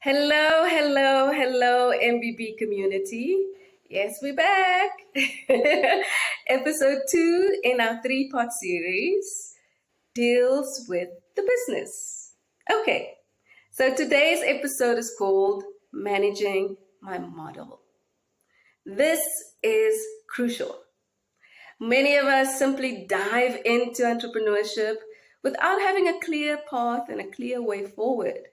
Hello, hello, hello, MBB community. Yes, we're back. Episode 2 in our three-part series deals with the business. Okay, so today's episode is called Managing My Model. This is crucial. Many of us simply dive into entrepreneurship without having a clear path and a clear way forward.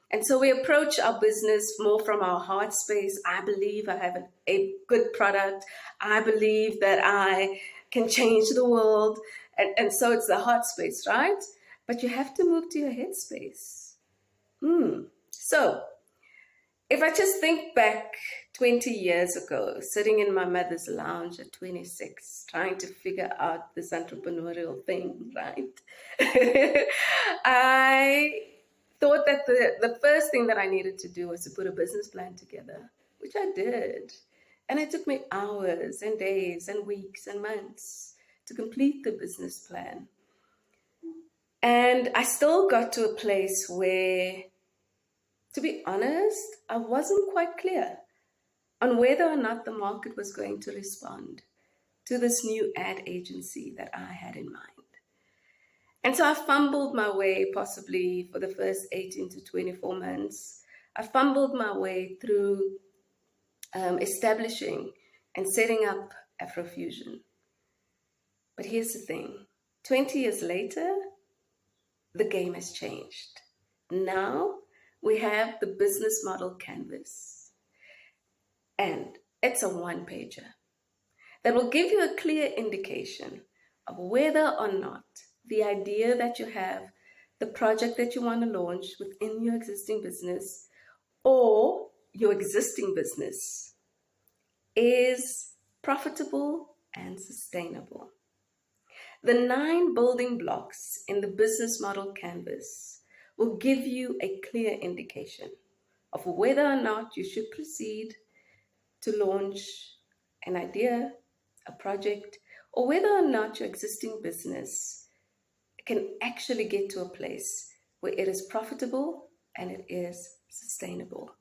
And so we approach our business more from our heart space. I believe I have a good product. I believe that I can change the world. And so it's the heart space, right? But you have to move to your head space. So if I just think back 20 years ago, sitting in my mother's lounge at 26, trying to figure out this entrepreneurial thing, right? I thought that the first thing that I needed to do was to put a business plan together, which I did. And it took me hours and days and weeks and months to complete the business plan. And I still got to a place where, to be honest, I wasn't quite clear on whether or not the market was going to respond to this new ad agency that I had in mind. And so I fumbled my way possibly for the first 18 to 24 months. I fumbled my way through establishing and setting up Afrofusion. But here's the thing, 20 years later, the game has changed. Now we have the business model canvas. And it's a one-pager that will give you a clear indication of whether or not the idea that you have, the project that you want to launch within your existing business or your existing business is profitable and sustainable. The 9 building blocks in the business model canvas will give you a clear indication of whether or not you should proceed to launch an idea, a project, or whether or not your existing business can actually get to a place where it is profitable and it is sustainable.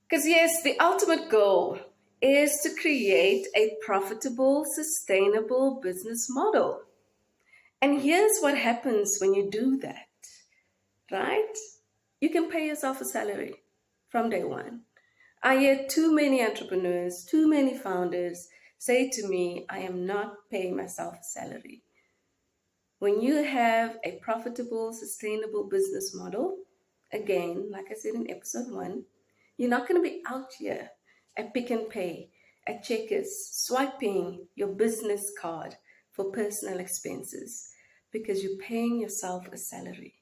Because yes, the ultimate goal is to create a profitable, sustainable business model. And here's what happens when you do that, right? You can pay yourself a salary from day one. I hear too many entrepreneurs, too many founders say to me, I am not paying myself a salary. When you have a profitable, sustainable business model, again, like I said in episode 1, you're not going to be out here at Pick and Pay, at Checkers, swiping your business card for personal expenses because you're paying yourself a salary.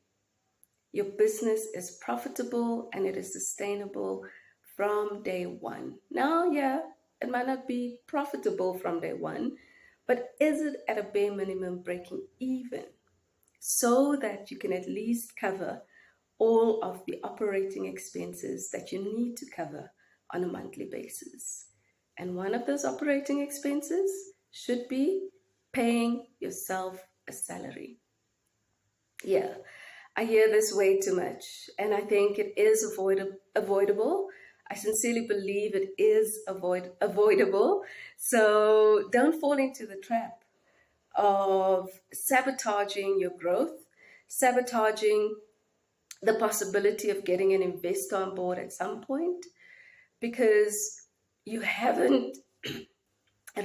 Your business is profitable and it is sustainable from day one. Now, yeah, it might not be profitable from day one, but is it at a bare minimum breaking even so that you can at least cover all of the operating expenses that you need to cover on a monthly basis? And one of those operating expenses should be paying yourself a salary. Yeah, I hear this way too much, and I think it is avoidable. I sincerely believe it is avoidable. So don't fall into the trap of sabotaging your growth, sabotaging the possibility of getting an investor on board at some point, because you haven't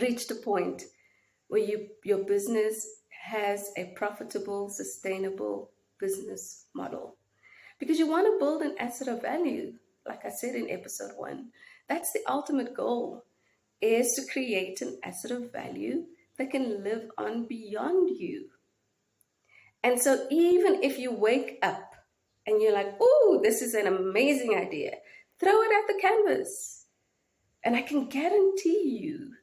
reached a point where your business has a profitable, sustainable business model. Because you want to build an asset of value. Like I said in episode 1, that's the ultimate goal, is to create an asset of value that can live on beyond you. And so even if you wake up and you're like, ooh, this is an amazing idea, throw it at the canvas. And I can guarantee you,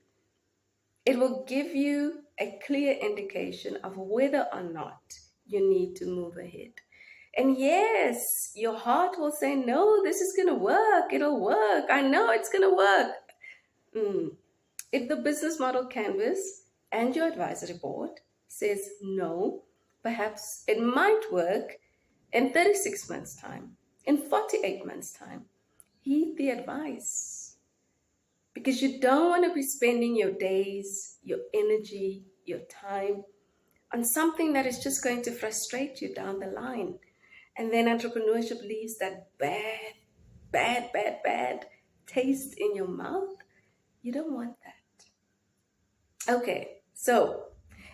it will give you a clear indication of whether or not you need to move ahead. And yes, your heart will say, no, this is going to work. It'll work. I know it's going to work. If the business model canvas and your advisory board says no, perhaps it might work, in 36 months' time, in 48 months' time. Heed the advice, because you don't want to be spending your days, your energy, your time on something that is just going to frustrate you down the line. And then entrepreneurship leaves that bad taste in your mouth. You don't want that. Okay, so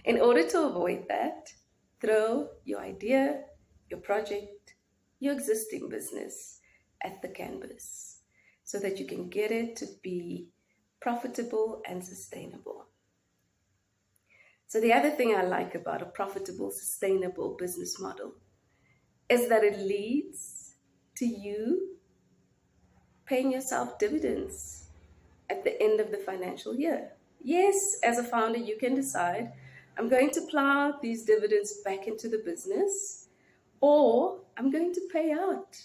in order to avoid that, throw your idea, your project, your existing business at the canvas so that you can get it to be profitable and sustainable. So the other thing I like about a profitable, sustainable business model is that it leads to you paying yourself dividends at the end of the financial year. Yes, as a founder, you can decide, I'm going to plow these dividends back into the business, or I'm going to pay out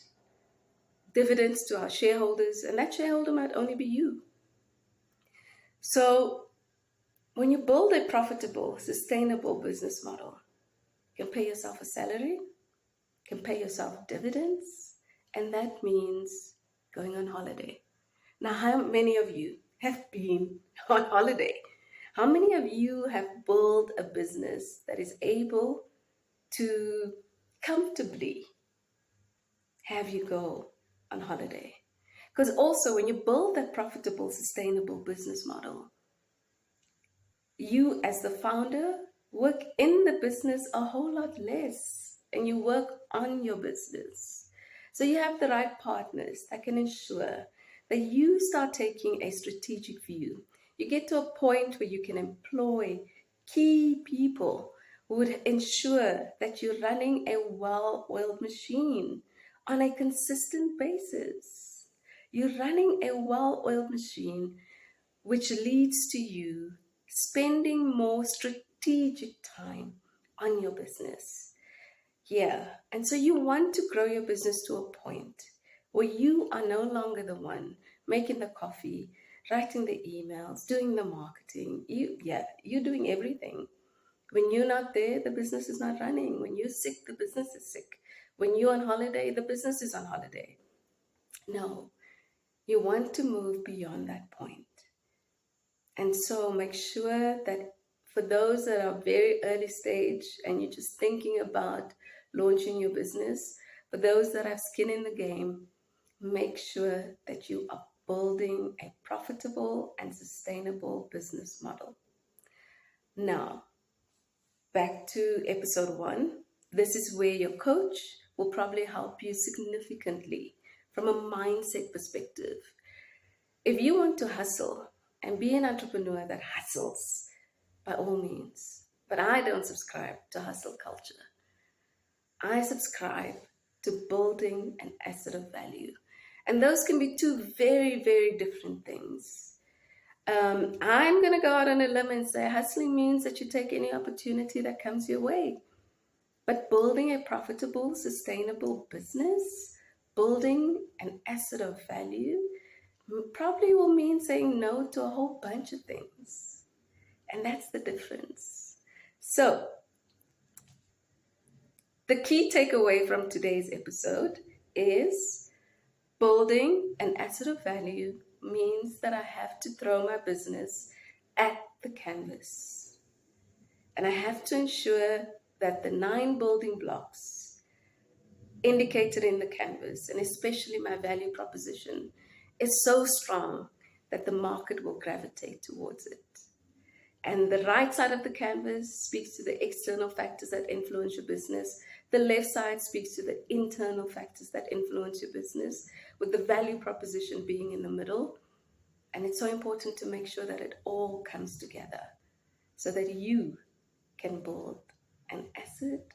dividends to our shareholders, and that shareholder might only be you. So when you build a profitable, sustainable business model, you can pay yourself a salary, you can pay yourself dividends, and that means going on holiday. Now, how many of you have been on holiday? How many of you have built a business that is able to comfortably have you go on holiday? Because also, when you build that profitable, sustainable business model, you as the founder work in the business a whole lot less, and you work on your business. So you have the right partners that can ensure that you start taking a strategic view. You get to a point where you can employ key people who would ensure that you're running a well-oiled machine on a consistent basis. You're running a well-oiled machine, which leads to you spending more strategic time on your business. Yeah, and so you want to grow your business to a point where you are no longer the one making the coffee, writing the emails, doing the marketing. You're doing everything. When you're not there, the business is not running. When you're sick, the business is sick. When you're on holiday, the business is on holiday. No, you want to move beyond that point. And so make sure that for those that are very early stage and you're just thinking about launching your business, for those that have skin in the game, make sure that you are building a profitable and sustainable business model. Now, back to episode 1. This is where your coach will probably help you significantly from a mindset perspective. If you want to hustle and be an entrepreneur that hustles, by all means. But I don't subscribe to hustle culture. I subscribe to building an asset of value. And those can be two very, very different things. I'm going to go out on a limb and say hustling means that you take any opportunity that comes your way. But building a profitable, sustainable business, building an asset of value, probably will mean saying no to a whole bunch of things. And that's the difference. So, the key takeaway from today's episode is building an asset of value means that I have to throw my business at the canvas. And I have to ensure that the 9 building blocks indicated in the canvas, and especially my value proposition, is so strong that the market will gravitate towards it. And the right side of the canvas speaks to the external factors that influence your business. The left side speaks to the internal factors that influence your business, with the value proposition being in the middle. And it's so important to make sure that it all comes together so that you can build an asset